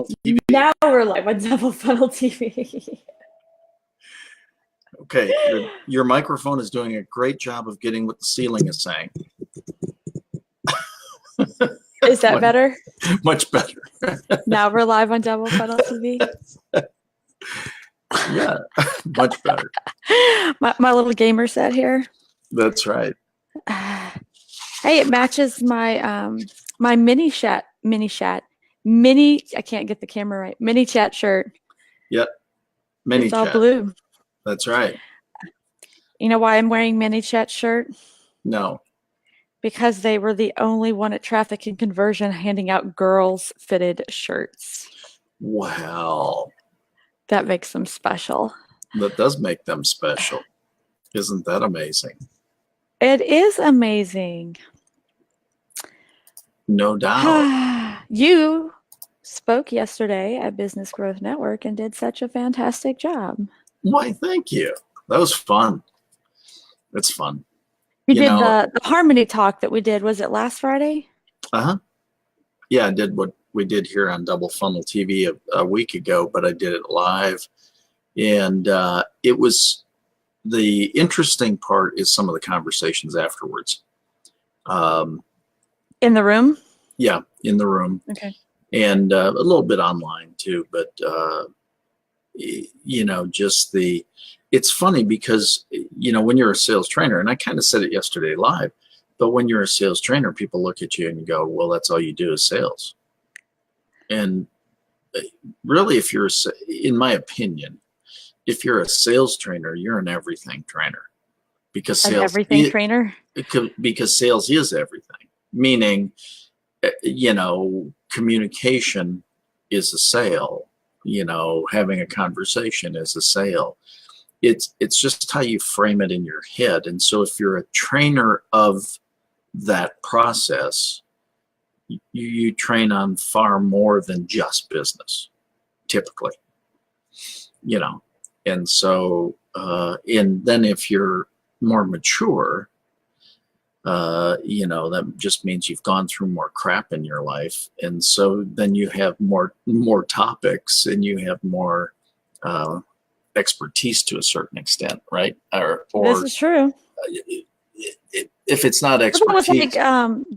TV. Now we're live on Double Funnel TV. Okay, your microphone is doing a great job of getting what the ceiling is saying. Is that better? Much better. Now we're live on Double Funnel TV. Yeah, much better. My little gamer set here. That's right. Hey, it matches my my mini chat. I can't get the camera right. Mini chat shirt. Yep. Mini it's chat. all blue. That's right. You know why I'm wearing mini chat shirt? No. Because they were the only one at Traffic and Conversion handing out girls fitted shirts. Wow. That makes them special. That does make them special. Isn't that amazing? It is amazing. No doubt. You spoke yesterday at Business Growth Network and did such a fantastic job. Why, thank you. That was fun. It's fun. You did the Harmony talk that we did. Was it last Friday? Uh-huh. Yeah, I did what we did here on Double Funnel TV a week ago, but I did it live. And it was, the interesting part is some of the conversations afterwards. In the room? Yeah, in the room. Okay. And a little bit online too, but you know, just it's funny because, you know, when you're a sales trainer, and I kind of said it yesterday live, but when you're a sales trainer, people look at you and you go, well, that's all you do is sales. And really, if you're, in my opinion, if you're a sales trainer, you're an everything trainer, because sales, trainer? Because sales is everything, meaning, you know, communication is a sale, you know, having a conversation is a sale. It's just how you frame it in your head. And so if you're a trainer of that process, you train on far more than just business, typically, you know. And so, and then if you're more mature, you know, that just means you've gone through more crap in your life. And so then you have more topics, and you have more expertise to a certain extent, right? Or this is true. If it's not expertise,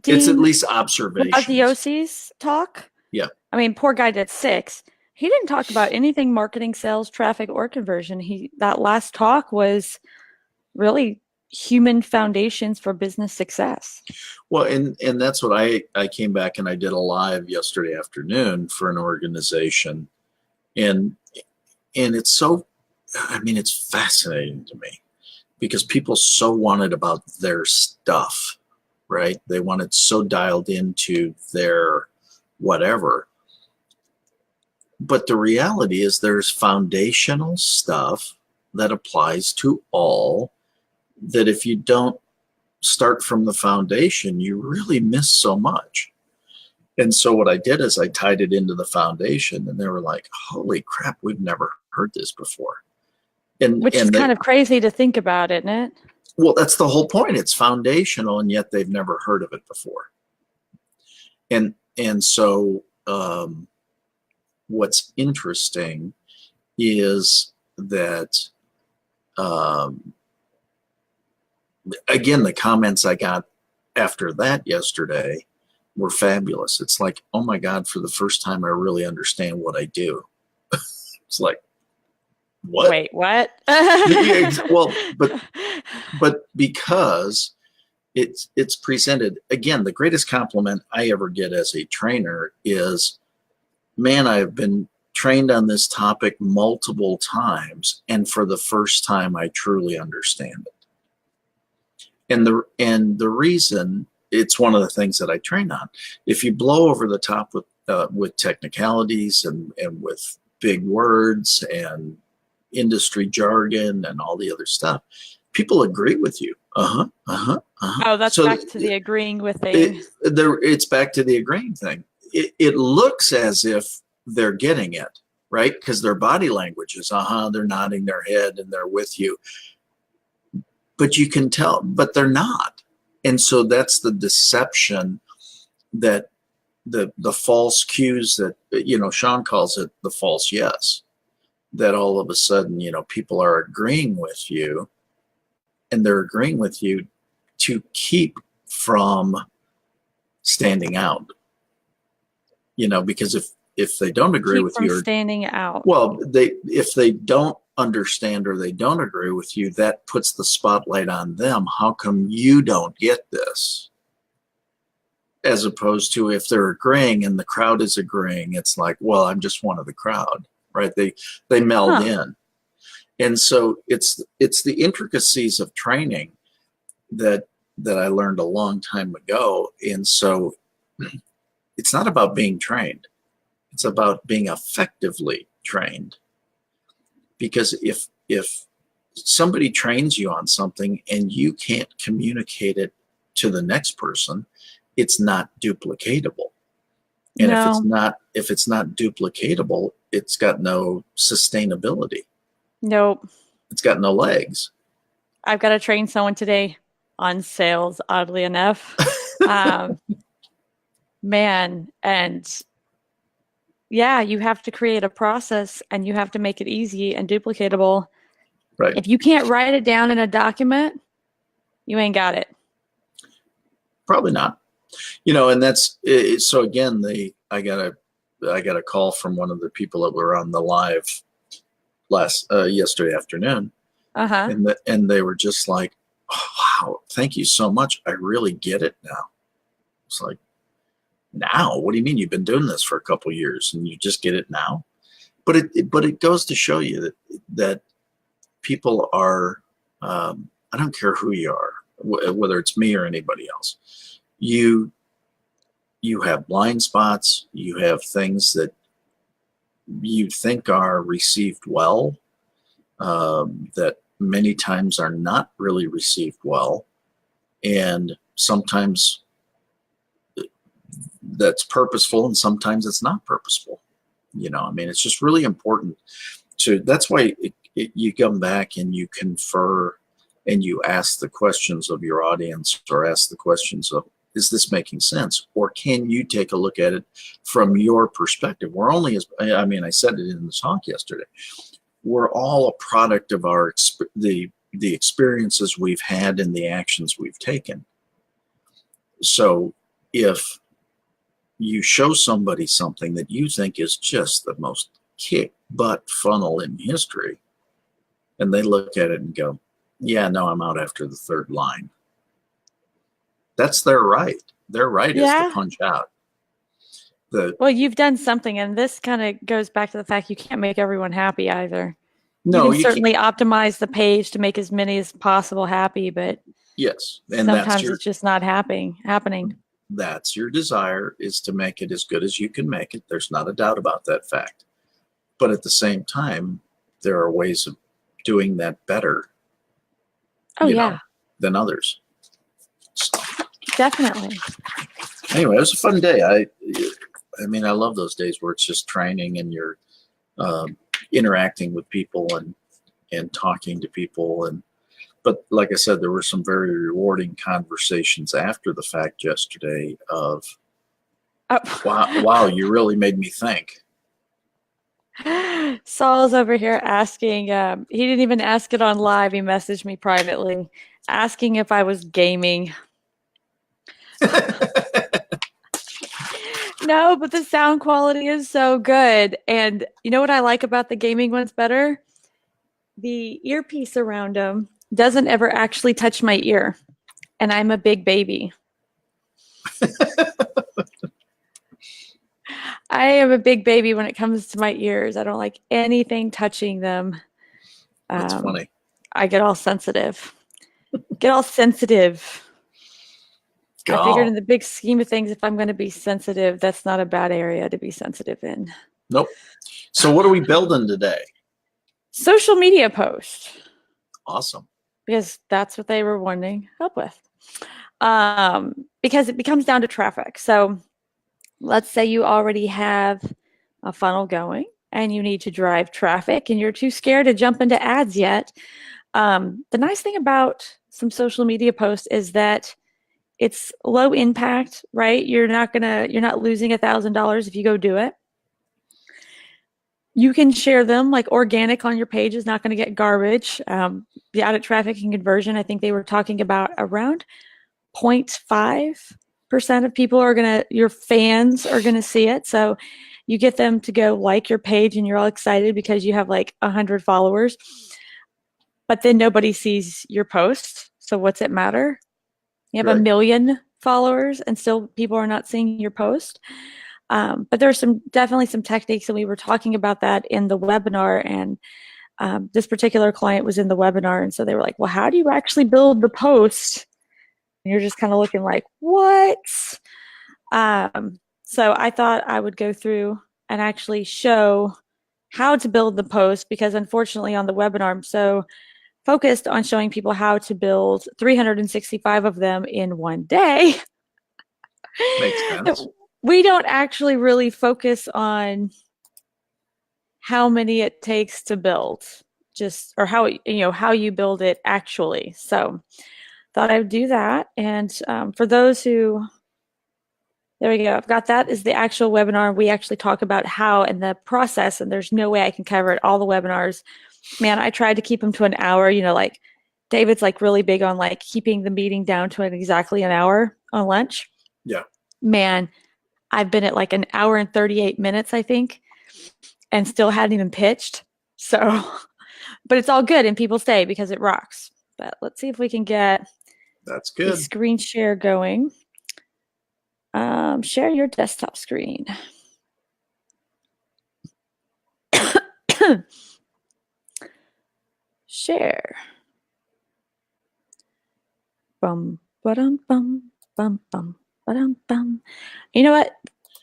it's at least observation. Graziosi's talk. Yeah. I mean, poor guy did 6. He didn't talk about anything marketing, sales, traffic, or conversion. That last talk was really human foundations for business success. Well, and that's what I came back and I did a live yesterday afternoon for an organization, and it's so, I mean, it's fascinating to me because people so wanted about their stuff, right? They wanted so dialed into their whatever. But the reality is there's foundational stuff that applies to all, that if you don't start from the foundation, you really miss so much. And so what I did is I tied it into the foundation, and they were like, holy crap, we've never heard this before. Which is kind of crazy to think about, isn't it? Well, that's the whole point. It's foundational, and yet they've never heard of it before. And so what's interesting is that, again, the comments I got after that yesterday were fabulous. It's like, oh my God, for the first time, I really understand what I do. It's like, what? Wait, what? Well, but because it's presented, again, the greatest compliment I ever get as a trainer is, man, I've been trained on this topic multiple times, and for the first time, I truly understand it. And the reason, it's one of the things that I train on. If you blow over the top with technicalities and with big words and industry jargon and all the other stuff, people agree with you. Oh, that's so back to the agreeing with it's back to the agreeing thing. It looks as if they're getting it, right? Because their body language is, they're nodding their head and they're with you. But you can tell, but they're not. And so that's the deception that the false cues that, Sean calls it the false yes, that all of a sudden, people are agreeing with you, and they're agreeing with you to keep from standing out, because if they don't agree Keep with from you, standing out. well, if they don't understand or they don't agree with you, that puts the spotlight on them. How come you don't get this? As opposed to if they're agreeing and the crowd is agreeing, it's like, well, I'm just one of the crowd, right? They meld in. And so it's the intricacies of training that I learned a long time ago. And so it's not about being trained. It's about being effectively trained. Because if somebody trains you on something and you can't communicate it to the next person, it's not duplicatable. And No. if it's not duplicatable, it's got no sustainability. Nope. It's got no legs. I've got to train someone today on sales, oddly enough. Man, and yeah, you have to create a process and you have to make it easy and duplicatable. Right. If you can't write it down in a document, you ain't got it. Probably not. And that's so again, I got a call from one of the people that were on the live yesterday afternoon. And they were just like, oh, wow, thank you so much. I really get it now. It's like, now? What do you mean you've been doing this for a couple of years and you just get it now? But it goes to show you that people are, I don't care who you are, whether it's me or anybody else, you have blind spots, you have things that you think are received well, that many times are not really received well. And sometimes that's purposeful and sometimes it's not purposeful. It's just really important that's why you come back and you confer and you ask the questions of your audience, or ask the questions of, is this making sense? Or can you take a look at it from your perspective? We're only I said it in the talk yesterday, we're all a product of the experiences we've had and the actions we've taken. So if you show somebody something that you think is just the most kick butt funnel in history, and they look at it and go, yeah, no, I'm out after the third line. That's their right. Their right is to punch out. Well, you've done something, and this kind of goes back to the fact you can't make everyone happy either. No, you can certainly optimize the page to make as many as possible happy, but yes, and sometimes it's just not happening. That's your desire, is to make it as good as you can make it. There's not a doubt about that fact. But at the same time, there are ways of doing that better. Than others. So. Definitely. Anyway, it was a fun day. I love those days where it's just training and you're interacting with people and talking to people. But like I said, there were some very rewarding conversations after the fact yesterday of, wow, you really made me think. Saul's over here asking, he didn't even ask it on live. He messaged me privately asking if I was gaming. No, but the sound quality is so good. And you know what I like about the gaming ones better? The earpiece around them doesn't ever actually touch my ear. And I'm a big baby. I am a big baby when it comes to my ears. I don't like anything touching them. That's funny. I get all sensitive. I figured in the big scheme of things, if I'm going to be sensitive, that's not a bad area to be sensitive in. Nope. So what are we building today? Social media post. Awesome. Because that's what they were wanting help with. Because it comes down to traffic. So let's say you already have a funnel going and you need to drive traffic and you're too scared to jump into ads yet. The nice thing about some social media posts is that It's low impact, right? You're not losing $1,000 if you go do it. You can share them, like organic on your page is not going to get garbage. The audit traffic and conversion, I think they were talking about around 0.5% of people your fans are going to see it. So you get them to go like your page and you're all excited because you have like 100 followers, but then nobody sees your post. So what's it matter? You have Right. 1 million followers and still people are not seeing your post. But there's definitely some techniques, and we were talking about that in the webinar. And this particular client was in the webinar, and so they were like, "Well, how do you actually build the post?" And you're just kind of looking like, "What?" So I thought I would go through and actually show how to build the post, because unfortunately on the webinar I'm so focused on showing people how to build 365 of them in one day. Makes sense. We don't actually really focus on how many it takes to build, or how you build it actually. So thought I would do that. And for those who, there we go. I've got that is the actual webinar. We actually talk about how and the process, and there's no way I can cover it. All the webinars, man, I tried to keep them to an hour. Like David's like really big on like keeping the meeting down to exactly an hour on lunch. Yeah. Man, I've been at like an hour and 38 minutes, I think, and still hadn't even pitched. So, but it's all good and people stay because it rocks. But let's see if we can get That's the good. screen share going. Share your desktop screen. Share. Bum, ba-dum, bum, bum, bum, ba-dum, bum. You know what?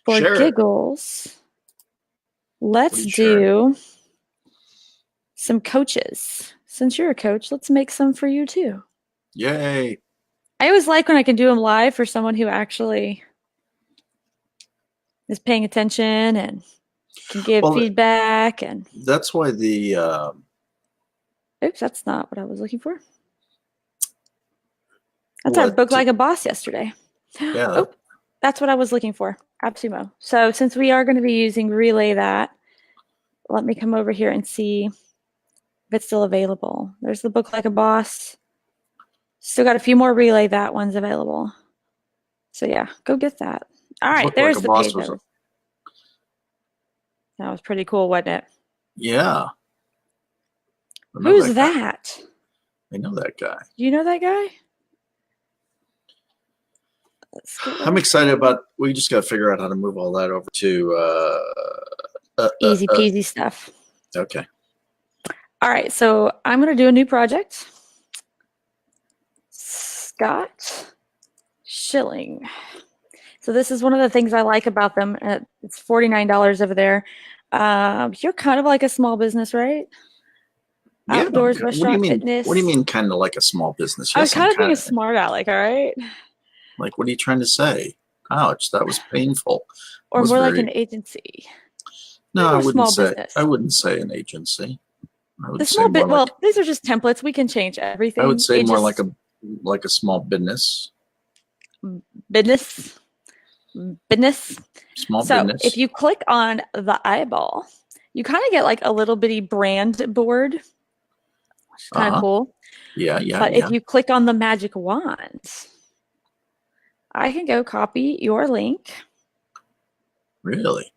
For Share it. giggles, let's do some coaches. Since you're a coach, let's make some for you too. Yay. I always like when I can do them live for someone who actually is paying attention and can give feedback. And that's why the oops, that's not what I was looking for. That's our book like a boss yesterday. Yeah. Oh, that's what I was looking for. AppSumo. So since we are going to be using Relay that, let me come over here and see if it's still available. There's the book like a boss. Still got a few more Relay that ones available. So yeah, go get that. All right, there's the page. That was pretty cool, wasn't it? Yeah. Who's that? I know that guy. Do you know that guy? I'm excited about, we just got to figure out how to move all that over to easy peasy stuff. Okay. All right, so I'm going to do a new project. Scott Schilling. So this is one of the things I like about them. It's $49 over there. You're kind of like a small business, right? Yeah, Outdoors, restaurant, fitness. What do you mean kind of like a small business? Yes, I was kind of being a smart aleck, all right? Like, what are you trying to say? Ouch, that was painful. Or more like an agency. No, I wouldn't say. Business. I wouldn't say an agency. I would say more well, these are just templates. We can change everything. I would say more like a small business. Business. Small so business. If you click on the eyeball, you kind of get like a little bitty brand board, which is kind of cool. Yeah. But if you click on the magic wand, I can go copy your link. Really?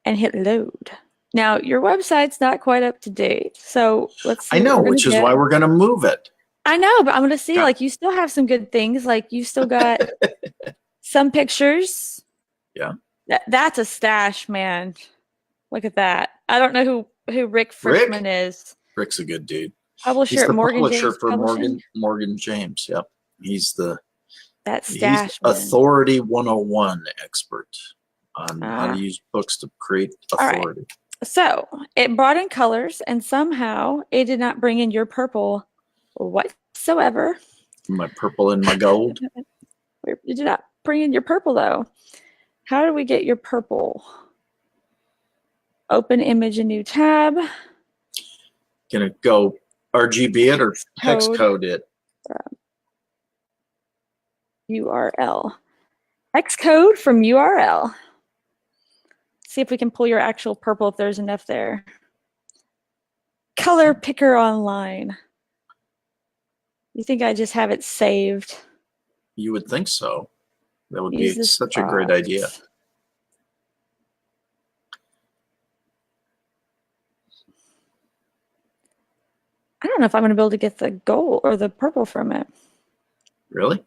And hit load. Now, your website's not quite up to date, so let's see. I know, which is why we're going to move it. I know, but I'm going to see, like, you still have some good things. Like, you still got some pictures. Yeah. That's a stash, man. Look at that. I don't know who Rick Frischman is. Rick's a good dude. Publisher He's the at Morgan publisher James for Publishing. Morgan James. Yep. He's stash authority 101 expert on how to use books to create authority. Right. So it brought in colors, and somehow it did not bring in your purple whatsoever. My purple and my gold. It did not bring in your purple, though. How do we get your purple? Open image, a new tab. Gonna go RGB it or hex code it? URL. Hex code from URL. See if we can pull your actual purple if there's enough there. Color picker online. You think I just have it saved? You would think so. That would Use be this such a great box. idea. I don't know if I'm going to be able to get the gold or the purple from it. Really?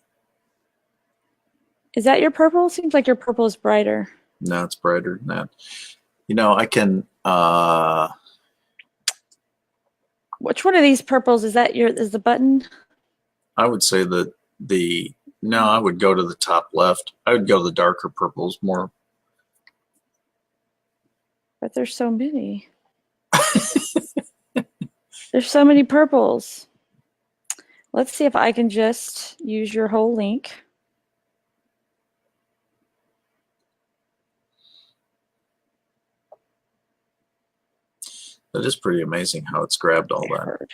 Is that your purple? Seems like your purple is brighter. No, it's brighter than that. You know, I can Which one of these purples is that is the button? I would say that no, I would go to the top left. I would go to the darker purples more. But there's so many. There's so many purples. Let's see if I can just use your whole link. That is pretty amazing how it's grabbed all that.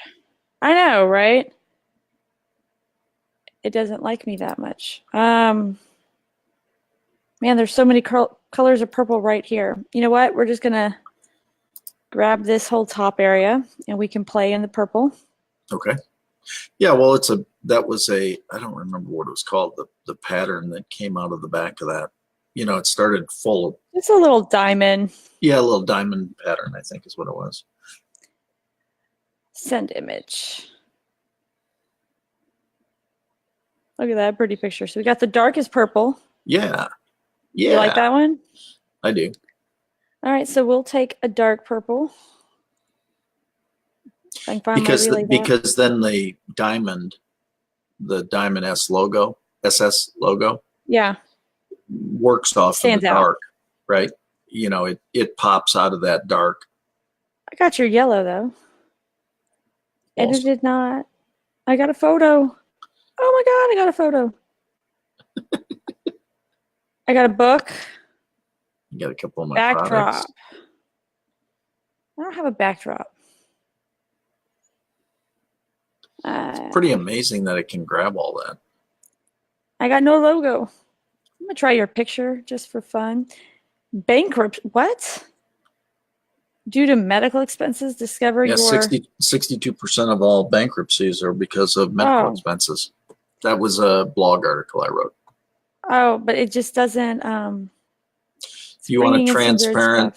I know, right? It doesn't like me that much. Man, there's so many colors of purple right here. You know what? We're just gonna grab this whole top area and we can play in the purple. Okay. Yeah, well, that was I don't remember what it was called, the pattern that came out of the back of that. You know, it started full of. It's a little diamond. Yeah, a little diamond pattern, I think is what it was. Send image. Look at that pretty picture. So we got the darkest purple. Yeah. Yeah. You like that one? I do. All right, so we'll take a dark purple. Because then the diamond SS logo, yeah, works off of the dark, right? You know, it pops out of that dark. I got your yellow though. Awesome. Edited not. I got a photo. Oh my God, I got a photo. I got a book. You got a couple of my backdrop. products. I don't have a backdrop. It's pretty amazing that it can grab all that. I got no logo. I'm gonna try your picture just for fun. Bankrupt? What? Due to medical expenses, discover your 62% of all bankruptcies are because of medical expenses. That was a blog article I wrote. Oh, but it just doesn't. If you want a transparent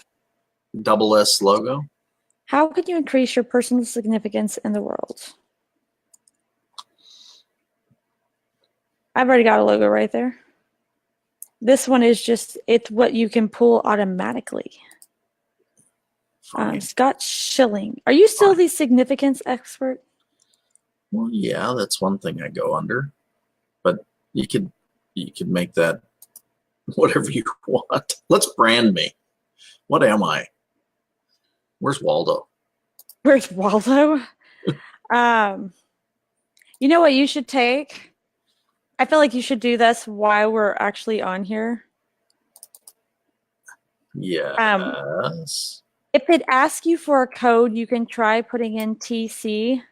double S logo, how can you increase your personal significance in the world? I've already got a logo right there. This one is just, it's what you can pull automatically. Scott Schilling. Are you still the significance expert? Well, yeah, that's one thing I go under. But you could make that whatever you want. Let's brand me. What am I? Where's Waldo? Where's Waldo? You know what you should take? I feel like you should do this while we're actually on here. Yes. If it asks you for a code, you can try putting in TC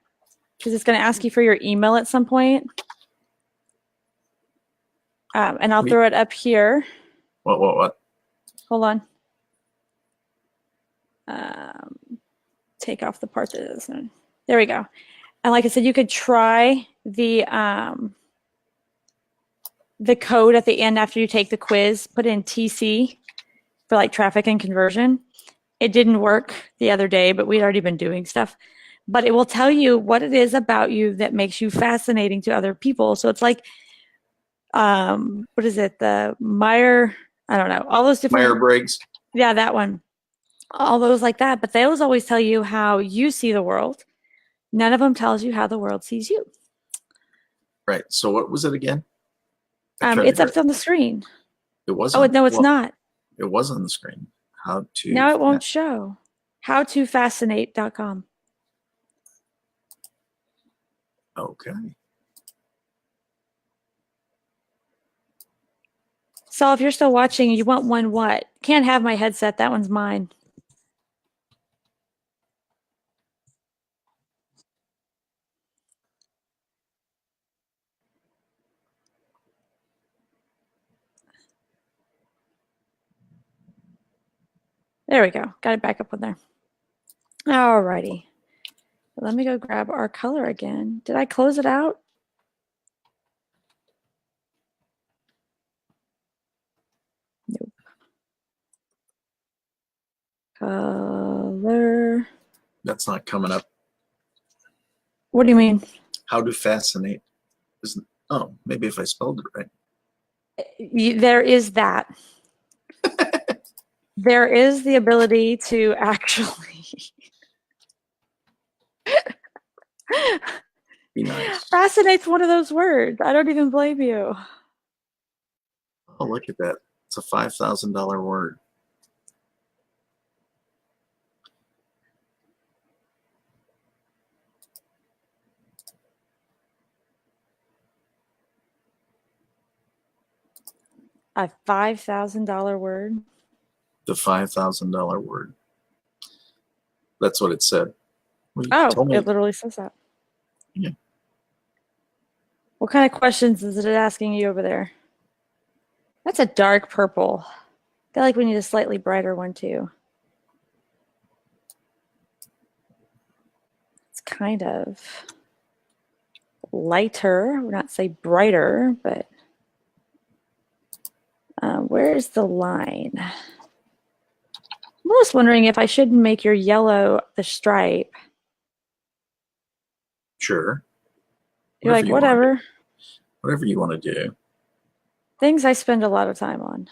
because it's going to ask you for your email at some point. And I'll throw it up here. What? Hold on. Take off the part that isn't. There we go. And like I said, you could try the code at the end after you take the quiz. Put in TC for like traffic and conversion. It didn't work the other day, but we'd already been doing stuff. But it will tell you what it is about you that makes you fascinating to other people. So it's like, what is it? The Meyer, I don't know, all those different. Myers-Briggs. Yeah, that one. All those like that. But those always tell you how you see the world. None of them tells you how the world sees you. Right. So what was it again? It's up on the screen. It wasn't. Oh, no, it's not. It was on the screen. How to. Now it won't show. Howtofascinate.com. Okay. So if you're still watching, you want one what? Can't have my headset. That one's mine. There we go. Got it back up on there. Alrighty. Let me go grab our color again. Did I close it out? Nope. Color. That's not coming up. What do you mean? How to fascinate? Isn't? Oh, maybe if I spelled it right. There is that. There is the ability to actually Be nice. fascinate's one of those words. I don't even blame you. Oh, look at that. It's a $5,000 word. A $5,000 word. The $5,000 word. That's what it said. Well, you Oh, told me. it literally says that. Yeah. What kind of questions is it asking you over there? That's a dark purple. I feel like we need a slightly brighter one too. It's kind of lighter. We're not say brighter, but where's the line? I'm almost wondering if I shouldn't make your yellow the stripe. Sure. You're like, whatever. Whatever you want to do. Things I spend a lot of time on.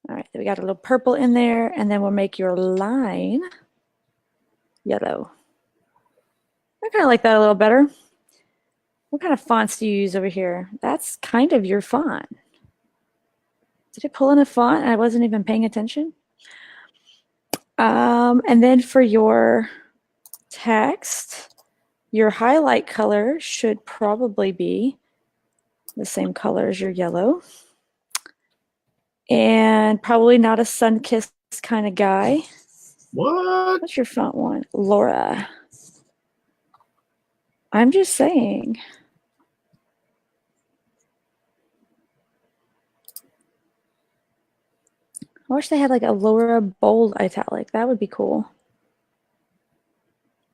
All right, we got a little purple in there, and then we'll make your line yellow. I kind of like that a little better. What kind of fonts do you use over here? That's kind of your font. Did it pull in a font and I wasn't even paying attention? And then for your text, your highlight color should probably be the same color as your yellow. And probably not a sun-kissed kind of guy. What? What's your font one? Laura. I'm just saying. I wish they had like a Laura bold italic. That would be cool.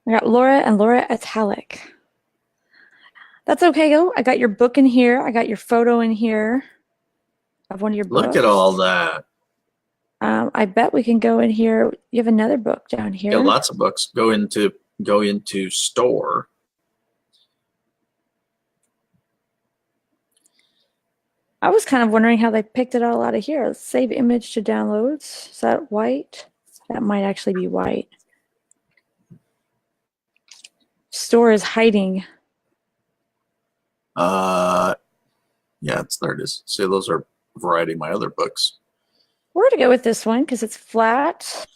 I got Laura and Laura italic. That's okay, though. I got your book in here. I got your photo in here of one of your books. Look at all that. I bet we can go in here. You have another book down here. Yeah, lots of books. Go into store. I was kind of wondering how they picked it all out of here. Save image to downloads. Is that white? That might actually be white. Store is hiding. Yeah, there it is. See, those are a variety of my other books. We're going to go with this one because it's flat.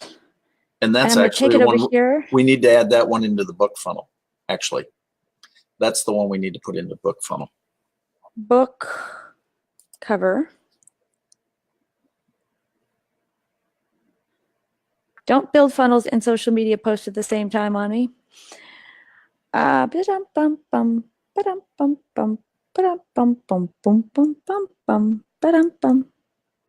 And that's and I'm actually take it one over here. we need to add that one into the book funnel. Actually, that's the one we need to put into book funnel. Book cover. Don't build funnels and social media posts at the same time on me. Ba-dum bum bum ba-dum bum bum ba-dum bum bum bum bum bum bum ba-dum bum.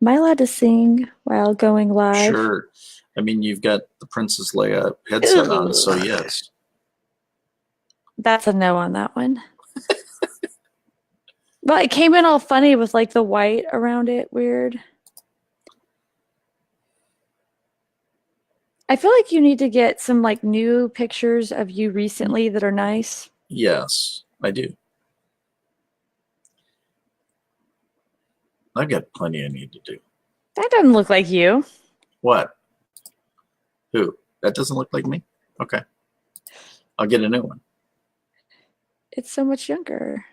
Am I allowed to sing while going live? Sure. I mean, you've got the Princess Leia headset on, so Ugh. yes. That's a no on that one. Well, it came in all funny with like the white around it. Weird. I feel like you need to get some like new pictures of you recently that are nice. Yes, I do. I've got plenty I need to do. That doesn't look like you. What? Who? That doesn't look like me? Okay. I'll get a new one. It's so much younger.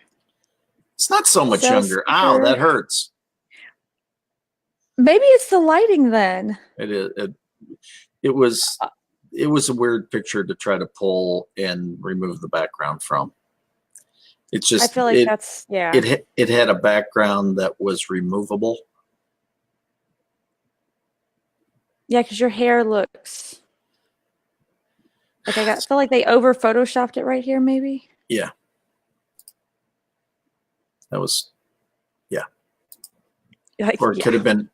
It's not so much So younger. Ow, super- that hurts. Maybe it's the lighting then. It is. It was a weird picture to try to pull and remove the background from. It's just I feel like that's, yeah. It had a background that was removable. Yeah, because your hair looks Like I feel like they over photoshopped it right here, maybe. Yeah. That was, Like, or it yeah. could have been,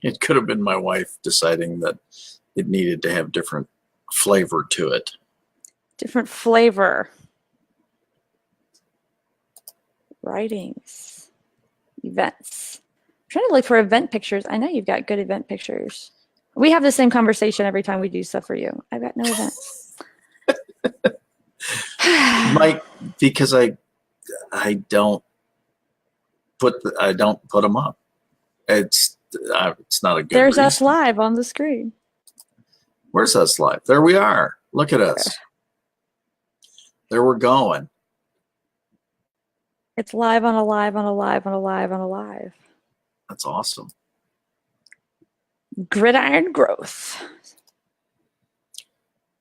it could have been my wife deciding that it needed to have different flavor to it. Different flavor. Writings. Events. I'm trying to look for event pictures. I know you've got good event pictures. We have the same conversation every time we do stuff for you. I've got no events. Mike, because I don't put them up. It's not a good There's reason. us live on the screen. Where's us live? There we are. Look at us. There we're going. It's live on a live on a live on a live on a live. That's awesome. Gridiron growth.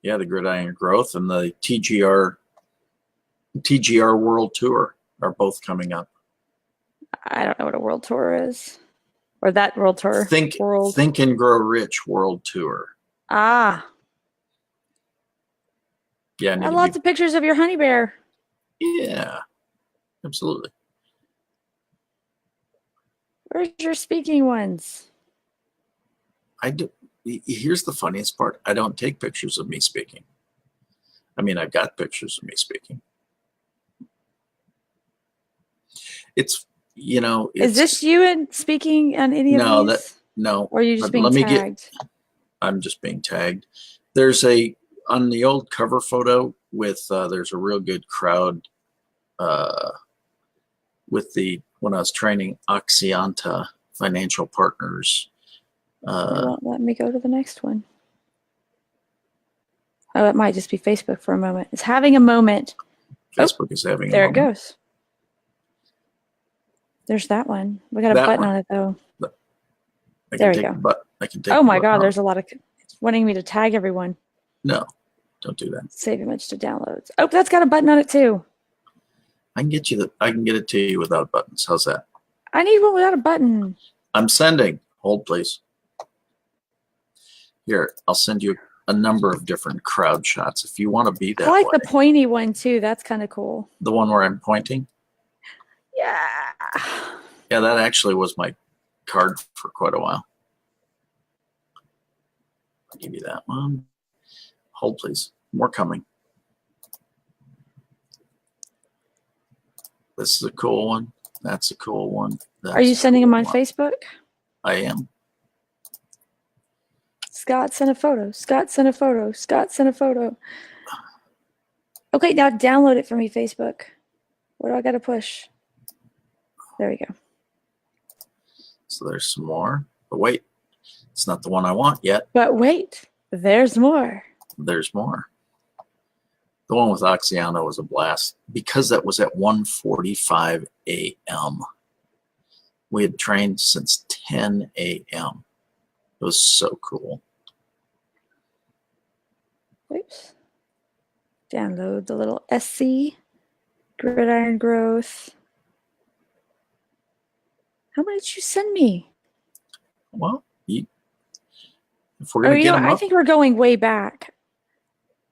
Yeah, the Gridiron Growth and the TGR World Tour are both coming up. I don't know what a world tour is. Or that world tour. Think World. and Grow Rich World Tour. Ah. Yeah, I lots of pictures of your honey bear. Yeah, absolutely. Where's your speaking ones? I do. Here's the funniest part. I don't take pictures of me speaking. I mean, I've got pictures of me speaking. It's, Is this you in speaking on any of these? No. Or are you just being tagged? I'm just being tagged. There's on the old cover photo with, there's a real good crowd with when I was training Oxianta Financial Partners. It won't let me go to the next one. Oh, it might just be Facebook for a moment. It's having a moment. Facebook is having a moment. There it goes. There's that one. We got a button on it though. There we go. I can take. Oh my God, there's a lot of. It's wanting me to tag everyone. No, don't do that. Save image to downloads. Oh, that's got a button on it too. I can get it to you without buttons. How's that? I need one without a button. I'm sending. Hold, please. Here, I'll send you a number of different crowd shots if you want to be that way. I like the pointy one too. That's kind of cool. The one where I'm pointing? Yeah. Yeah, that actually was my card for quite a while. I'll give you that one. Hold, please. More coming. This is a cool one. That's a cool one. Are you sending them on Facebook? I am. Scott sent a photo. Scott sent a photo. Scott sent a photo. Okay, now download it for me, Facebook. What do I got to push? There we go. So there's some more. But wait, it's not the one I want yet. But wait, there's more. There's more. The one with Oxiana was a blast because that was at 1:45 a.m. We had trained since 10 a.m. It was so cool. Oops. Download the little SC Gridiron Growth. How many did you send me? Well, if we're going to get them up, I think we're going way back.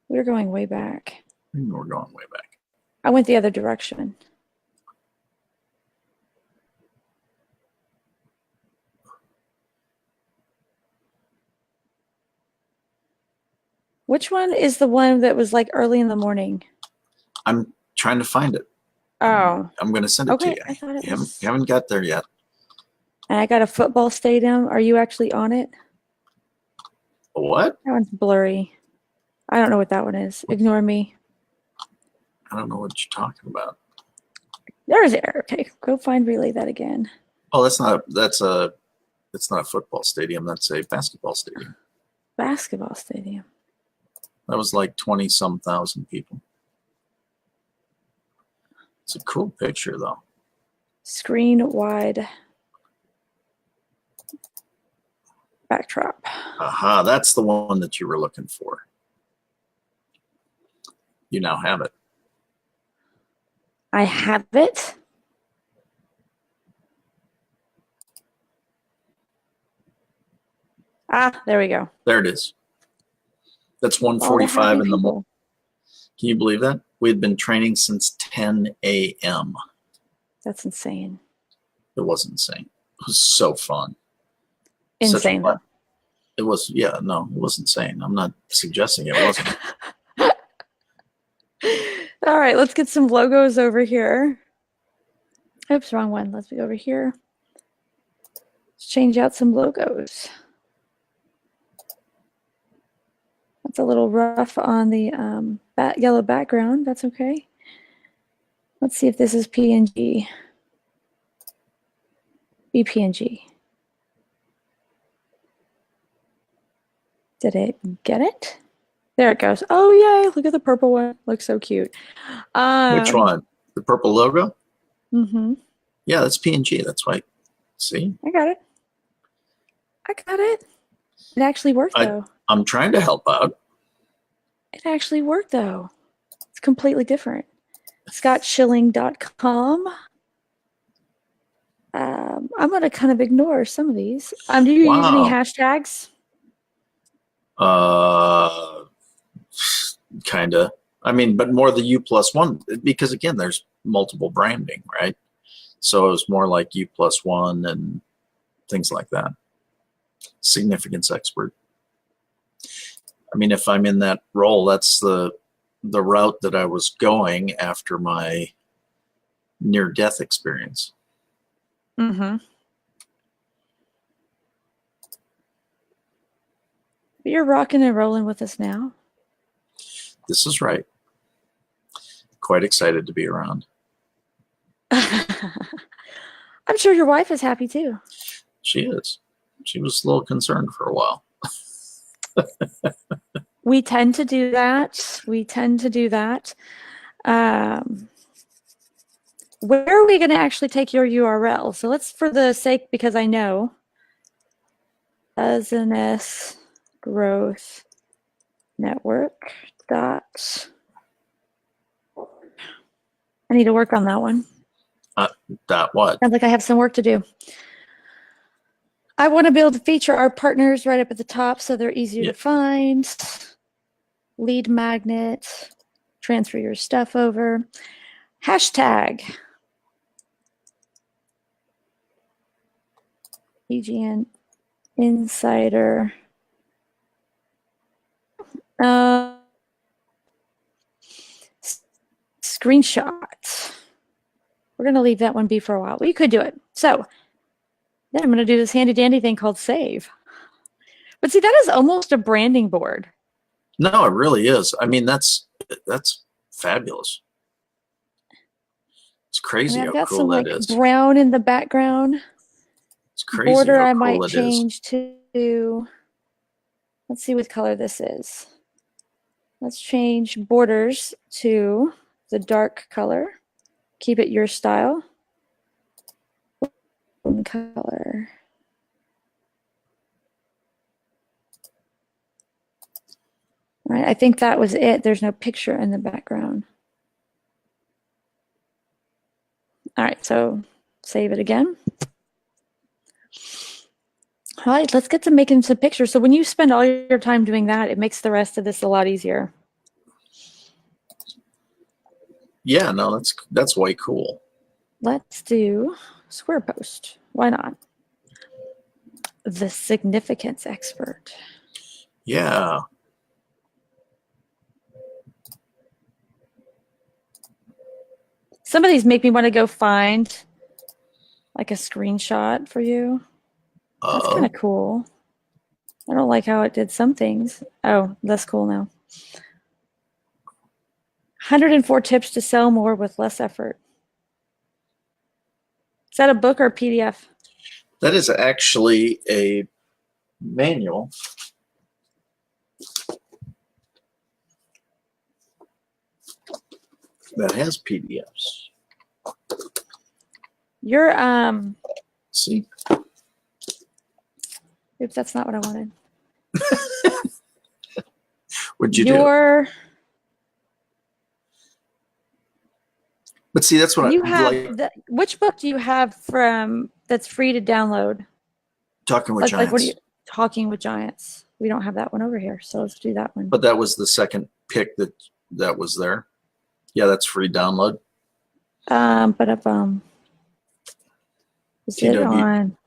We're going way back. We're going way back. I went the other direction. Which one is the one that was like early in the morning? I'm trying to find it. Oh. I'm going to send it to you. I thought it You was... haven't got there yet. And I got a football stadium. Are you actually on it? What? That one's blurry. I don't know what that one is. Ignore me. I don't know what you're talking about. There's error. Okay, go find relay that again. Oh, that's not a football stadium. That's a basketball stadium. Basketball stadium. That was like 20-some thousand people. It's a cool picture, though. Screen wide backdrop. Aha, that's the one that you were looking for. You now have it. I have it. Ah, there we go. There it is. That's All the 1:45 happy in the morning. people. Can you believe that? We had been training since 10 a.m. That's insane. It was insane. It was so fun. Insane though. It was, yeah, no, it was insane. I'm not suggesting it wasn't. All right, let's get some logos over here. Oops, wrong one. Let's be over here. Let's change out some logos. That's a little rough on the yellow background. That's okay. Let's see if this is PNG. BPNG. Did it get it? There it goes. Oh, yay. Look at the purple one. Looks so cute. Which one? The purple logo? Mm-hmm. Yeah, that's PNG. That's right. See? I got it. I got it. It actually worked, though. I'm trying to help out. It actually worked, though. It's completely different. ScottSchilling.com. I'm going to kind of ignore some of these. Do you use any hashtags? Kind of. I mean, but more the U+1, because again, there's multiple branding, right? So it was more like U+1 and things like that. Significance expert. I mean, if I'm in that role, that's the route that I was going after my near-death experience. Mm-hmm. You're rocking and rolling with us now. This is right. Quite excited to be around. I'm sure your wife is happy too. She is. She was a little concerned for a while. We tend to do that. We tend to do that. Where are we going to actually take your URL? So let's, for the sake, because I know, Business Growth Network dot. I need to work on that one. Dot what? Sounds like I have some work to do. I want to be able to feature our partners right up at the top so they're easier to find. Lead magnet, transfer your stuff over. Hashtag EGN Insider. Screenshot. We're going to leave that one be for a while. We could do it. So then I'm going to do this handy dandy thing called save. But see, that is almost a branding board. No, it really is. I mean, that's fabulous. It's crazy how cool that is. Brown in the background. It's crazy. Border how I cool might it change is. to. Let's see what color this is. Let's change borders to the dark color. Keep it your style. Color. All right, I think that was it. There's no picture in the background. All right, so save it again. All right, let's get to making some pictures. So when you spend all your time doing that, it makes the rest of this a lot easier. Yeah, no, that's way cool. Let's do Square Post. Why not? The significance expert. Yeah. Some of these make me want to go find like a screenshot for you. That's kind of cool. I don't like how it did some things. Oh, that's cool now. 104 tips to sell more with less effort. Is that a book or a PDF? That is actually a manual. That has PDFs. You're See? Oops, that's not what I wanted. What'd you do? But see, that's what you I have. like. Which book do you have from that's free to download? Talking with Giants. Like, what are you talking with giants? we don't have that one over here. So let's do that one. But that was the second pick that was there. Yeah, that's free download. Is it TW. on?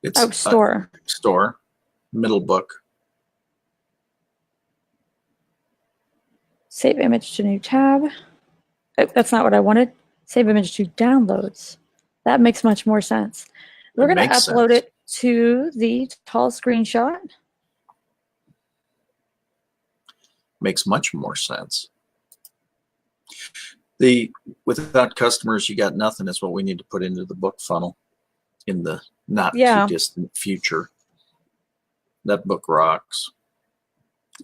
It's Store. Store, middle book. Save image to new tab. Oh, that's not what I wanted. Save image to downloads. That makes much more sense. We're going to upload it to the tall screenshot. Makes much more sense. The without customers, you got nothing is what we need to put into the book funnel in the not too distant future. That book rocks.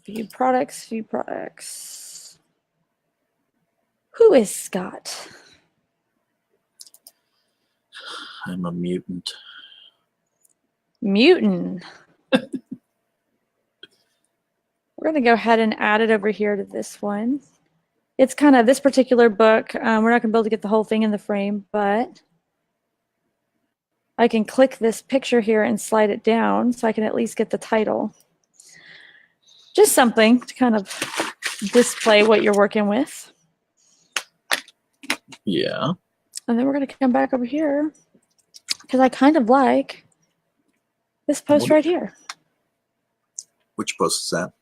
View products, view products. Who is Scott? I'm a mutant. Mutant. We're going to go ahead and add it over here to this one. It's kind of this particular book. We're not going to be able to get the whole thing in the frame, but I can click this picture here and slide it down so I can at least get the title. Just something to kind of display what you're working with. Yeah. And then we're going to come back over here because I kind of like this post right here. Which post is that?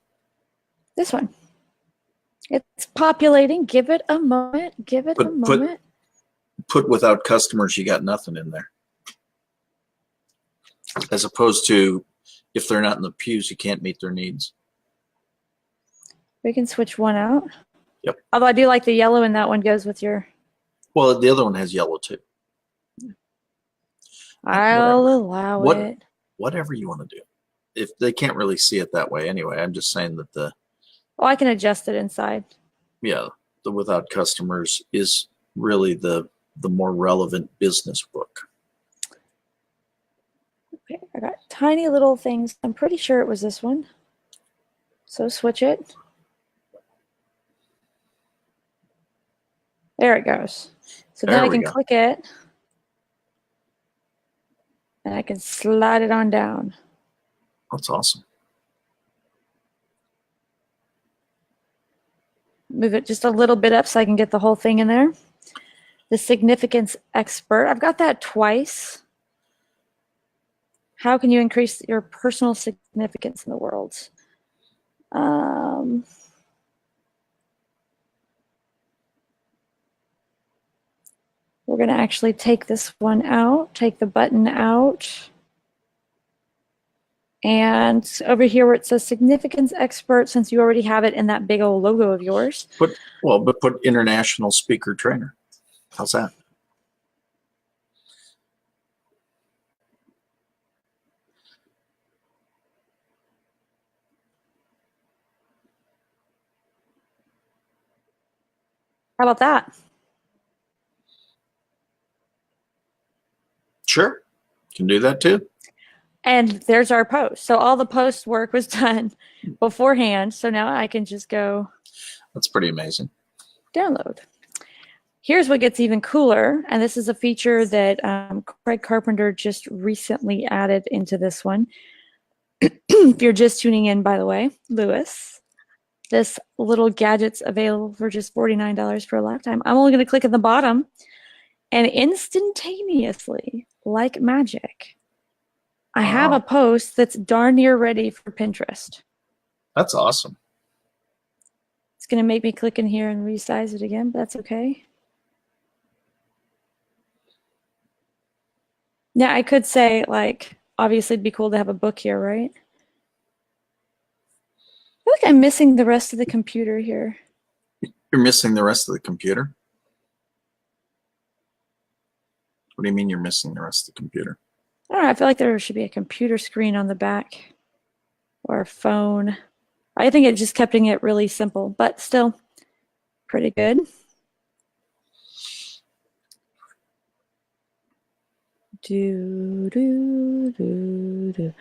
This one. It's populating. Give it a moment. Give it a moment. Put without customers, you got nothing in there. As opposed to if they're not in the pews, you can't meet their needs. We can switch one out. Yep. Although I do like the yellow, and that one goes with your. Well, the other one has yellow too. I'll allow it. Whatever you want to do. If they can't really see it that way anyway, I'm just saying that the. Oh, I can adjust it inside. Yeah, the without customers is really the more relevant business book. Okay, I got tiny little things. I'm pretty sure it was this one. So switch it. There it goes. So then I can click it. And I can slide it on down. That's awesome. Move it just a little bit up so I can get the whole thing in there. The significance expert. I've got that twice. How can you increase your personal significance in the world? We're going to actually take this one out, take the button out. And over here where it says significance expert, since you already have it in that big old logo of yours. Put international speaker trainer. How's that? How about that? Sure. Can do that too. And there's our post. So all the post work was done beforehand. So now I can just go. That's pretty amazing. Download. Here's what gets even cooler. And this is a feature that Craig Carpenter just recently added into this one. If you're just tuning in, by the way, Lewis, this little gadget's available for just $49 for a lifetime. I'm only going to click at the bottom and instantaneously, like magic, I have a post that's darn near ready for Pinterest. That's awesome. It's going to make me click in here and resize it again, but that's okay. Yeah, I could say, like, obviously it'd be cool to have a book here, right? I feel like I'm missing the rest of the computer here. You're missing the rest of the computer? What do you mean you're missing the rest of the computer? I don't know. I feel like there should be a computer screen on the back or a phone. I think it just keeping it really simple, but still pretty good. Do, do, do, do,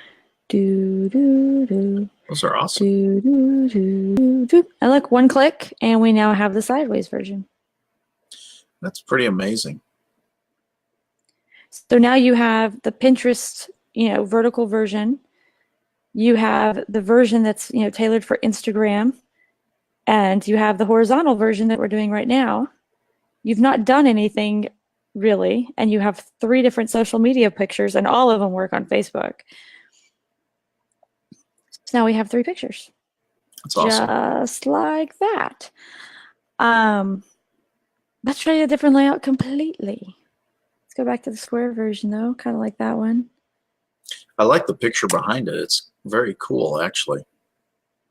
do, do, do. Those are awesome. Do, do, do, do. And look, one click, and we now have the sideways version. That's pretty amazing. So now you have the Pinterest, vertical version. You have the version that's, tailored for Instagram, and you have the horizontal version that we're doing right now. You've not done anything really, and you have 3 different social media pictures, and all of them work on Facebook. So now we have 3 pictures. That's awesome. Just like that. Let's try a different layout completely. Let's go back to the square version though, kind of like that one. I like the picture behind it. It's very cool, actually.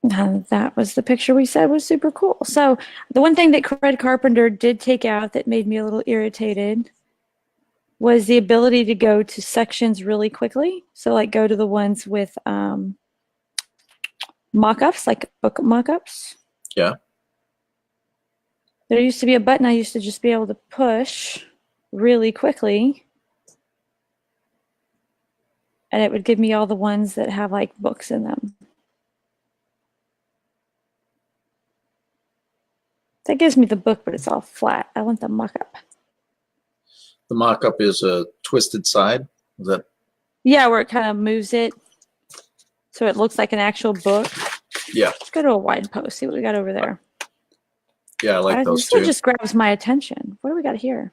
And that was the picture we said was super cool. So the one thing that Fred Carpenter did take out that made me a little irritated was the ability to go to sections really quickly. So like go to the ones with mock-ups, like book mock-ups. Yeah. There used to be a button I used to just be able to push really quickly, and it would give me all the ones that have like books in them. That gives me the book, but it's all flat. I want the mock-up. The mock-up is a twisted side. Is that? Yeah, where it kind of moves it so it looks like an actual book. Yeah. Let's go to a wide post, see what we got over there. Yeah, I like those this too. one just grabs my attention. What do we got here?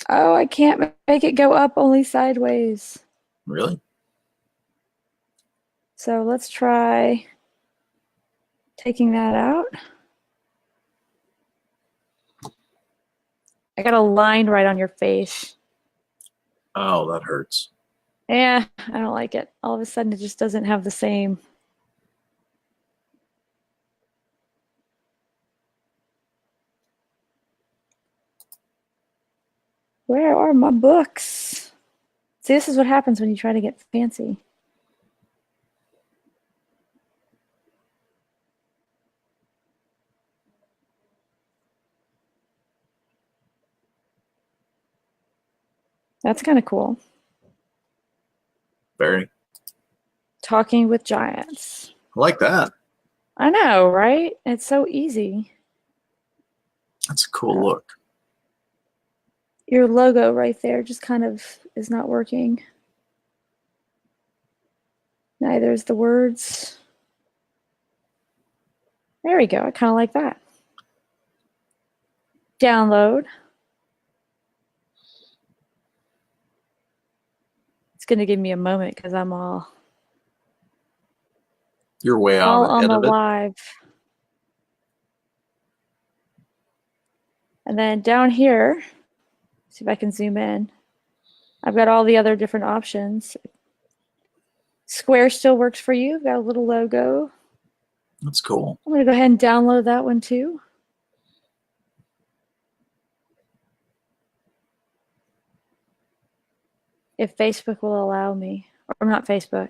Oh, I can't make it go up, only sideways. Really? So let's try taking that out. I got a line right on your face. Oh, that hurts. Yeah, I don't like it. All of a sudden, it just doesn't have the same. Where are my books? See, this is what happens when you try to get fancy. That's kind of cool. Very. Talking with Giants. I like that. I know, right? It's so easy. That's a cool look. Your logo right there just kind of is not working. Neither is the words. There we go. I kind of like that. Download. It's going to give me a moment because I'm all You're way all out on ahead the of it. live. And then down here, see if I can zoom in. I've got all the other different options. Square still works for you. Got a little logo. That's cool. I'm going to go ahead and download that one too. If Facebook will allow me, or not Facebook,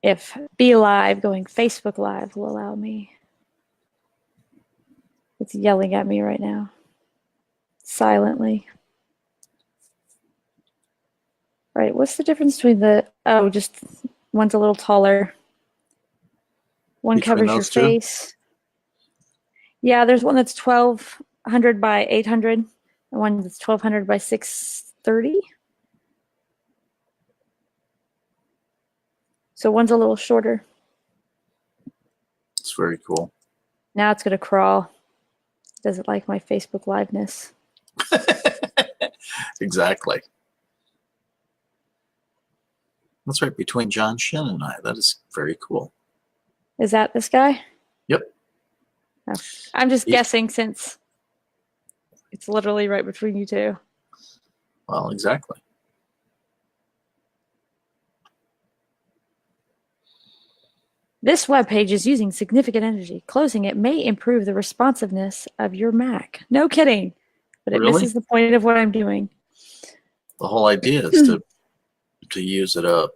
if Be Live going Facebook Live will allow me. It's yelling at me right now, silently. Right, what's the difference between the, oh, just one's a little taller. One Between covers your those two? face. Yeah, there's one that's 1200 by 800 and one that's 1200 by 630. So one's a little shorter. It's very cool. Now it's going to crawl. Doesn't like my Facebook liveness. Exactly. That's right between John Shin and I. That is very cool. Is that this guy? Yep. Oh, I'm just Yeah. guessing since it's literally right between you two. Well, exactly. This web page is using significant energy. Closing it may improve the responsiveness of your Mac. No kidding. But it Really? misses the point of what I'm doing. The whole idea is to use it up.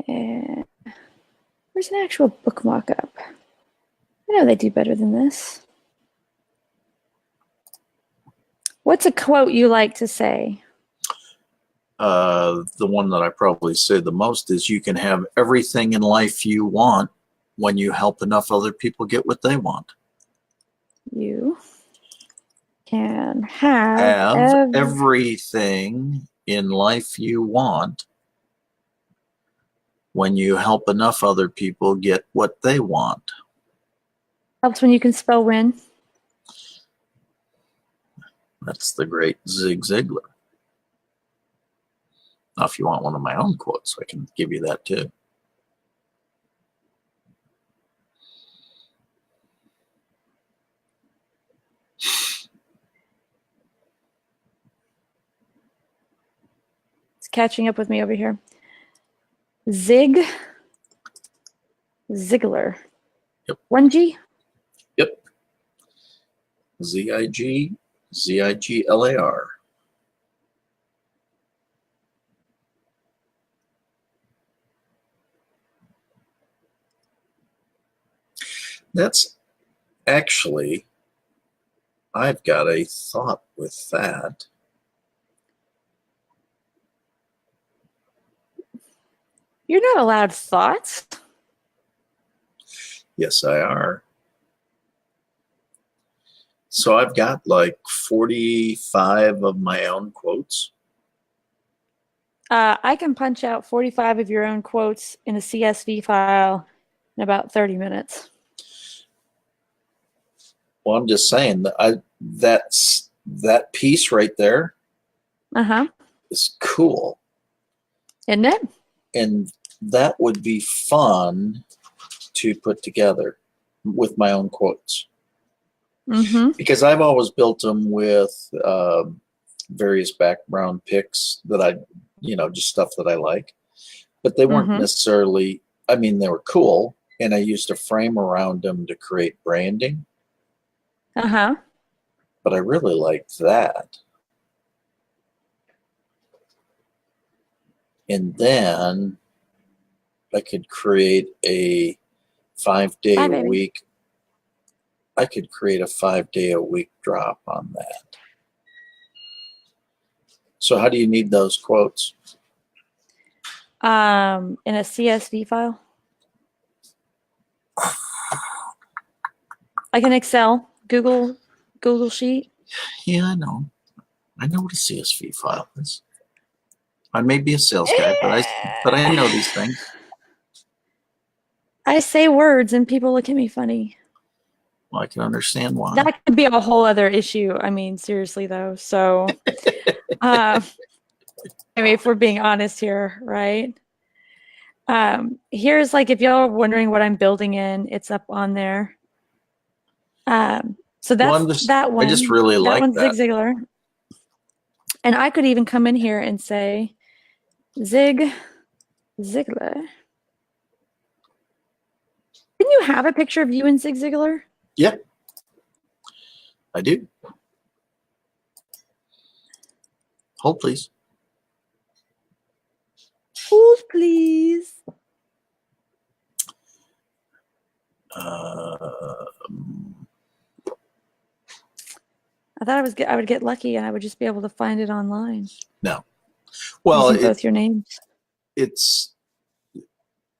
And where's an actual book mock-up? I know they do better than this. What's a quote you like to say? The one that I probably say the most is, you can have everything in life you want when you help enough other people get what they want. You can have, Have everything in life you want when you help enough other people get what they want. helps when you can spell win. That's the great Zig Ziglar. Now, if you want one of my own quotes, I can give you that too. It's catching up with me over here. Zig Ziglar. Yep. 1G? Yep. Zigziglar. That's actually, I've got a thought with that. You're not allowed thoughts. Yes, I are. So I've got like 45 of my own quotes. I can punch out 45 of your own quotes in a CSV file in about 30 minutes. Well, I'm just saying that that piece right there is cool. Isn't it? And that would be fun to put together with my own quotes. Because I've always built them with various background pics that I, just stuff that I like. But they weren't necessarily, I mean, they were cool. And I used a frame around them to create branding. But I really liked that. And then I could create a 5-day a week. I could create a 5-day a week drop on that. So how do you need those quotes? In a CSV file. Like an Excel, Google Sheet. Yeah, I know. I know what a CSV file is. I may be a sales guy, but I know these things. I say words and people look at me funny. Well, I can understand why. That could be a whole other issue. I mean, seriously though. So, I mean, if we're being honest here, right? Here's like, if y'all are wondering what I'm building in, it's up on there. So that's that one. I just really like that. That one's Zig Ziglar. And I could even come in here and say, Zig Ziglar. Didn't you have a picture of you and Zig Ziglar? Yeah, I do. Hold, please. Hold, please. I thought I would get lucky and I would just be able to find it online. No. Well, both your names.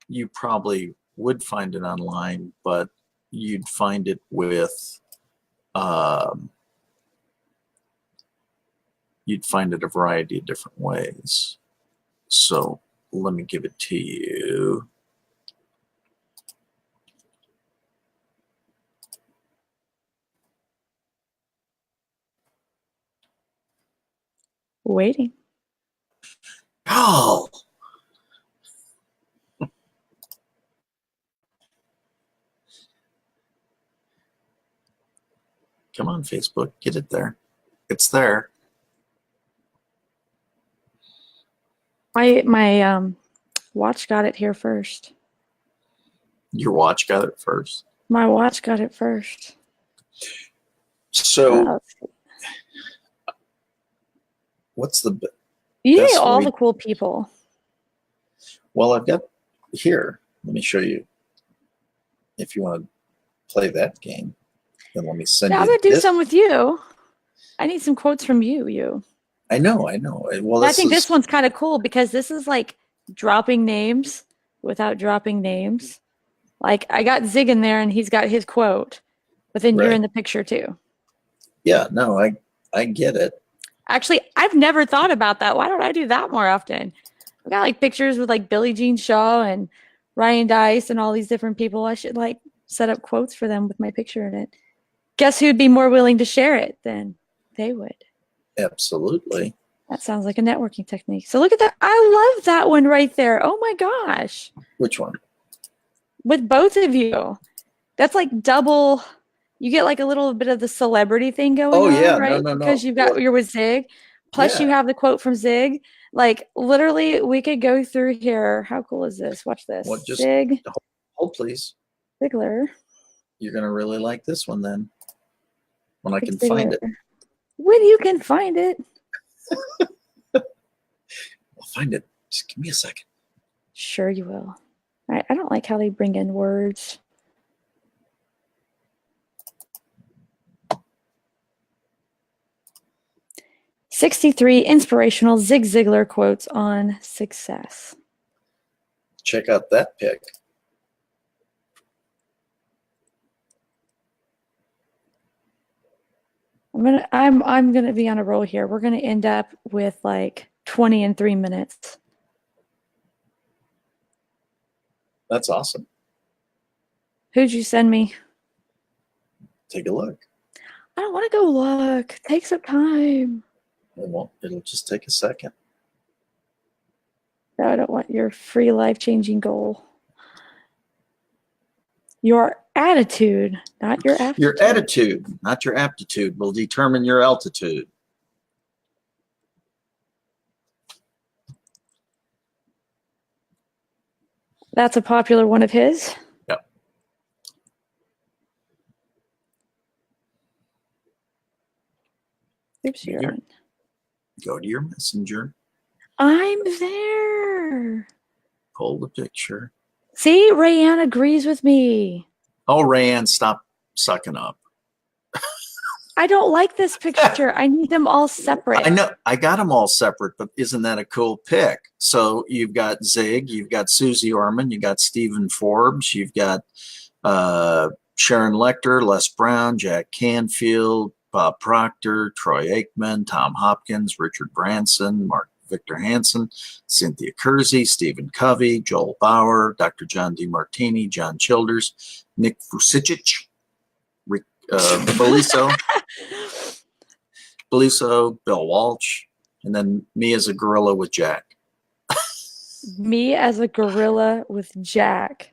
You probably would find it online, but you'd find it with you'd find it a variety of different ways. So let me give it to you. Waiting. Oh. Come on, Facebook, get it there. It's there. My watch got it here first. Your watch got it first? My watch got it first. So, what's the you need all the cool people. Well, I've got here. Let me show you. If you want to play that game, then let me send you. I'm gonna do some with you. I need some quotes from you. I know. Well, I think this one's kind of cool because this is like dropping names without dropping names. Like I got Zig in there and he's got his quote, but then you're Right. in the picture too. Yeah, no, I get it. Actually, I've never thought about that. Why don't I do that more often? I've got like pictures with like Billie Jean Shaw and Ryan Dice and all these different people. I should like set up quotes for them with my picture in it. Guess who'd be more willing to share it than they would? Absolutely. That sounds like a networking technique. So look at that. I love that one right there. Oh my gosh. Which one? With both of you. That's like double. You get like a little bit of the celebrity thing going Oh, on, yeah. right? No. Because Well, you're with Zig. Plus yeah. you have the quote from Zig. Like literally we could go through here. How cool is this? Watch this. Well, just Zig hold, please. Ziglar. You're going to really like this one then, when I Zig can find it. Ziglar. When you can find it. I'll find it. Just give me a second. Sure you will. All right. I don't like how they bring in words. '63 inspirational Zig Ziglar quotes on success. Check out that pic. I'm gonna be on a roll here. We're gonna end up with like 20 in 3 minutes. That's awesome. Who'd you send me? Take a look. I don't want to go look. Take some time. It won't. It'll just take a second. No, I don't want your free life-changing goal. Your attitude, not your aptitude. Your attitude, not your aptitude, will determine your altitude. That's a popular one of his. Yep. Oops, you're on. Go to your messenger. I'm there. Pull the picture. See, Rayanne agrees with me. Oh, Rayanne, stop sucking up. I don't like this picture. I need them all separate. I know. I got them all separate, but isn't that a cool pick? So you've got Zig, you've got Susie Orman, you got Stephen Forbes, you've got Sharon Lecter, Les Brown, Jack Canfield, Bob Proctor, Troy Aikman, Tom Hopkins, Richard Branson, Mark Victor Hansen, Cynthia Kersey, Stephen Covey, Joel Bauer, Dr. John DeMartini, John Childers, Nick Vucic, Rick Beliso, Bill Walsh, and then me as a gorilla with Jack. Me as a gorilla with Jack.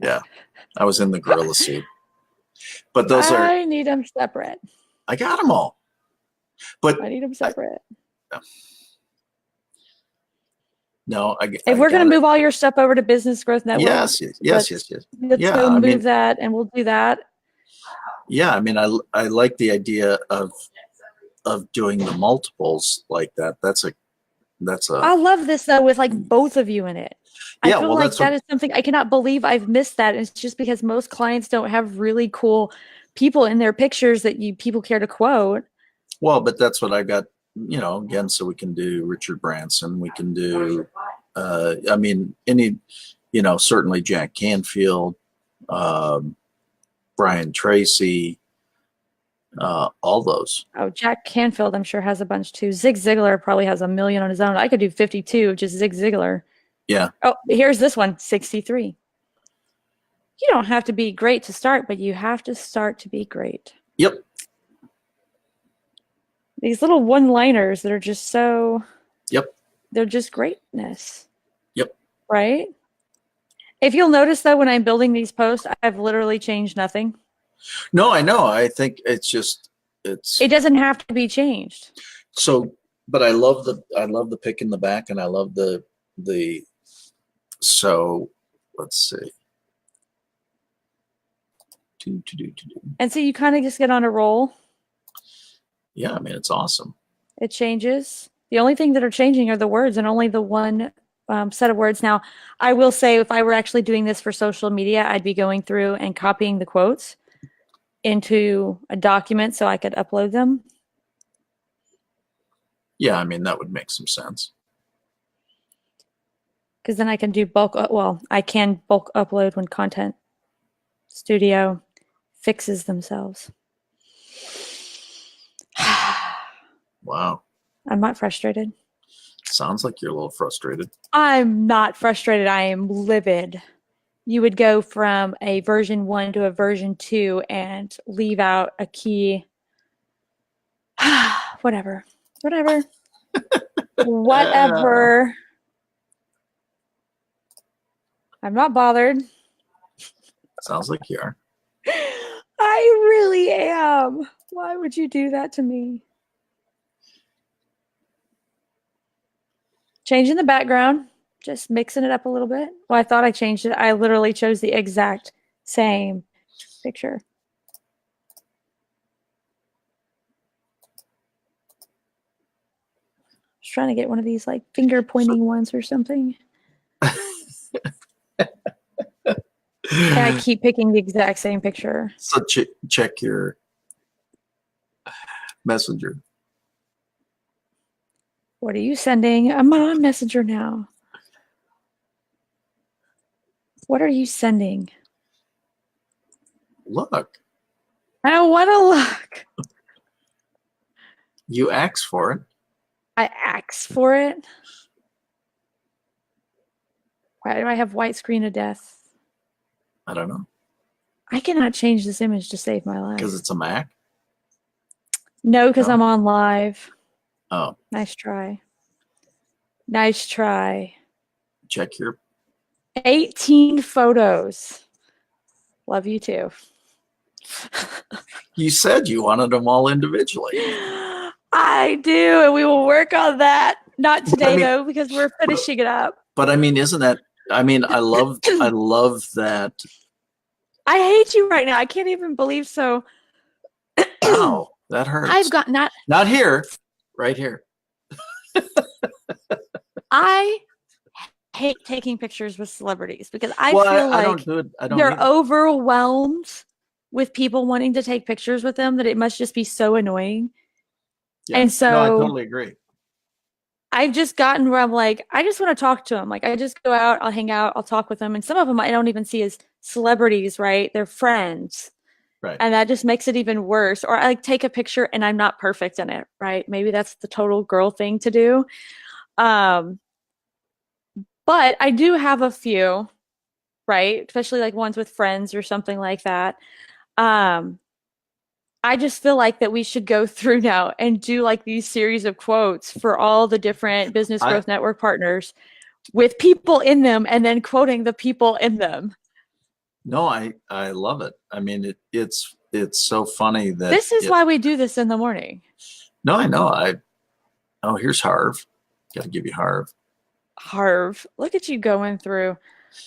Yeah, I was in the gorilla suit. But those are. I need them separate. I got them all. But I need them separate. No, if we're going to move all your stuff over to Business Growth Network, yes. Let's Yeah, go move that, and we'll do that. Yeah, I mean, I like the idea of doing the multiples like that. That's a. I love this though, with like both of you in it. I feel like that is something I cannot believe I've missed that. And it's just because most clients don't have really cool people in their pictures that people care to quote. Well, but that's what I got. You know, again, so we can do Richard Branson. We can do. I mean, certainly Jack Canfield, Brian Tracy, all those. Oh, Jack Canfield, I'm sure has a bunch too. Zig Ziglar probably has a million on his own. I could do 52 of just Zig Ziglar. Yeah. Oh, here's this one, 63. You don't have to be great to start, but you have to start to be great. Yep. These little one-liners that are just so. Yep. They're just greatness. Yep. Right? If you'll notice, though, when I'm building these posts, I've literally changed nothing. No, I know. I think it's just it doesn't have to be changed. So, but I love the pick in the back, and I love the so let's see. And so you kind of just get on a roll. Yeah, I mean, it's awesome. It changes. The only thing that are changing are the words, and only the one set of words. Now, I will say, if I were actually doing this for social media, I'd be going through and copying the quotes into a document so I could upload them. Yeah, I mean, that would make some sense. because then I can do well, I can bulk upload when Content Studio fixes themselves. Wow. I'm not frustrated. Sounds like you're a little frustrated. I'm not frustrated. I am livid. You would go from a version 1 to a version 2 and leave out a key. Whatever. Whatever. I'm not bothered. Sounds like you are. I really am. Why would you do that to me? Changing the background, just mixing it up a little bit. Well, I thought I changed it. I literally chose the exact same picture. Just trying to get one of these like finger pointing ones or something. And I keep picking the exact same picture. So check your Messenger. What are you sending? I'm on Messenger now. What are you sending? Look, I don't want to look. you asked for it. I asked for it. Why do I have white screen of death? I don't know. I cannot change this image to save my life. Because it's a Mac? No, because No. I'm on live. Oh, Nice try. Nice try. check your 18 photos. Love you too. You said you wanted them all individually. I do, and we will work on that. Not today, I mean- though, because we're finishing it up. But I mean, isn't that I love that. I hate you right now. I can't even believe so. Ow, that hurts. I've got not here, right here. I hate taking pictures with celebrities because I Well, feel I don't like do it. I don't they're either. overwhelmed with people wanting to take pictures with them that it must just be so annoying. Yeah. And so no, I totally agree. I've just gotten where I'm like, I just want to talk to them. Like, I just go out, I'll hang out, I'll talk with them. And some of them I don't even see as celebrities, right? They're friends. Right. And that just makes it even worse. Or I like take a picture and I'm not perfect in it, right? Maybe that's the total girl thing to do. But I do have a few, right? Especially like ones with friends or something like that. I just feel like that we should go through now and do like these series of quotes for all the different Business Growth Network partners with people in them and then quoting the people in them. No, I love it. I mean, it's so funny that this is why we do this in the morning. No, I know. Oh, here's Harv. Got to give you Harv. Harv, look at you going through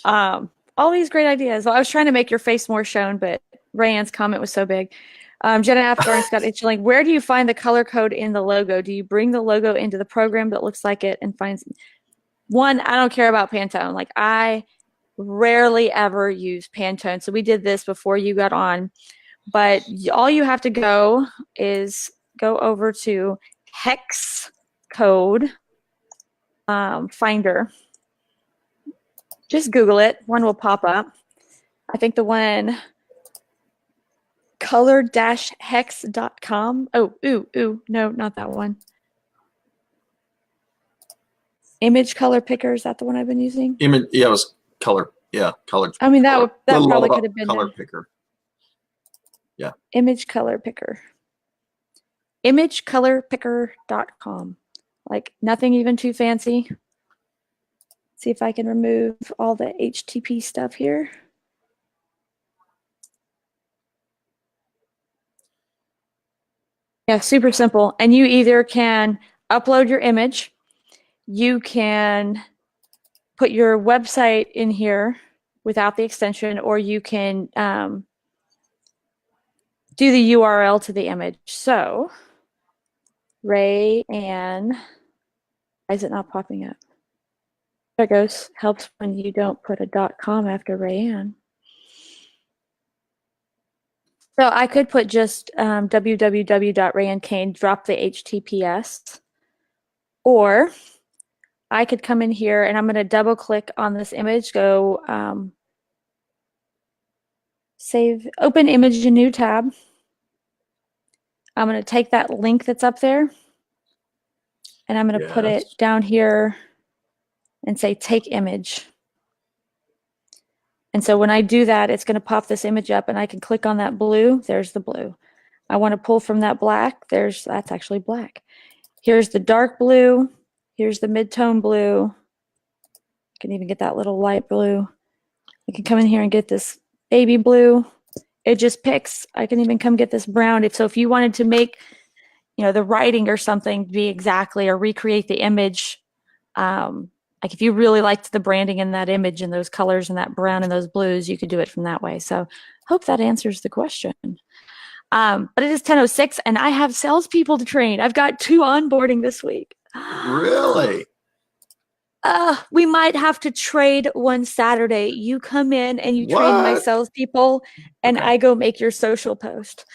all these great ideas. Well, I was trying to make your face more shown, but Rayanne's comment was so big. Jenna After Scott Itchling, where do you find the color code in the logo? Do you bring the logo into the program that looks like it and finds one? I don't care about Pantone. Like, I rarely ever use Pantone. So we did this before you got on, but all you have to go is go over to hex code finder. Just Google it. One will pop up. I think the one color-hex.com. Oh, no, not that one. Image color picker, is that the one I've been using? Yeah, it was color. Yeah, color. I mean, that color. probably could have been color picker. Yeah. Image color picker. Imagecolorpicker.com. Like, nothing even too fancy. See if I can remove all the HTTP stuff here. Yeah, super simple. And you either can upload your image, you can put your website in here without the extension, or you can do the URL to the image. So, Rayanne, why is it not popping up? There it goes. Helps when you don't put a .com after Rayanne. So I could put just www.rayannekane, drop the HTTPS, or I could come in here and I'm going to double click on this image, go save, open image in new tab. I'm going to take that link that's up there and I'm going to put it Yes. down here and say take image. And so when I do that, it's going to pop this image up and I can click on that blue. There's the blue. I want to pull from that black. That's actually black. Here's the dark blue. Here's the mid-tone blue. I can even get that little light blue. I can come in here and get this baby blue. It just picks. I can even come get this brown. If you wanted to make, the writing or something be exactly or recreate the image, like if you really liked the branding in that image and those colors and that brown and those blues, you could do it from that way. So hope that answers the question. But it is 10:06 and I have salespeople to train. I've got 2 onboarding this week. Really? We might have to trade one Saturday. You come in and you train my What? salespeople and Okay. I go make your social post.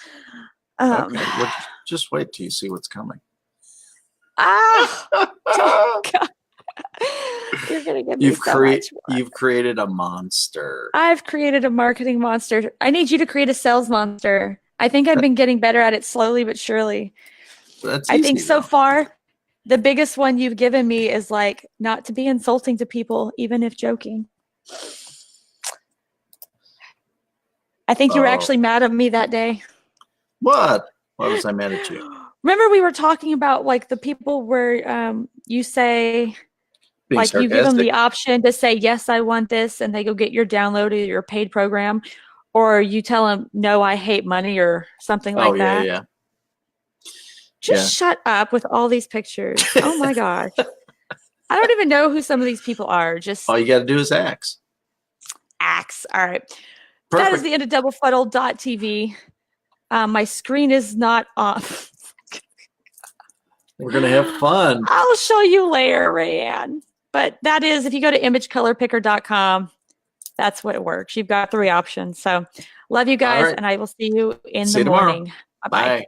Okay. Well, just wait till you see what's coming. God. You're gonna give me so much more. You've created a monster. I've created a marketing monster. I need you to create a sales monster. I think I've been getting better at it slowly but surely. That's I think easy, so though. far, the biggest one you've given me is like not to be insulting to people, even if joking. I think you were actually mad at me that day. What? Why was I mad at you? Remember we were talking about like the people where you say, Being like you give them the sarcastic? option to say, yes, I want this, and they go get your download or your paid program, or you tell them, no, I hate money or something like that. Yeah. Just shut up with all these pictures. Oh my gosh. I don't even know who some of these people are. Just All you got to do is axe. axe. All right. Perfect. That is the end of doublefuddle.tv. My screen is not off. We're going to have fun. I'll show you later, Rayanne. But that is, if you go to imagecolorpicker.com, that's what it works. You've got 3 options. So love you guys, right. and I will see you in See the you tomorrow. morning. Bye-bye. Bye.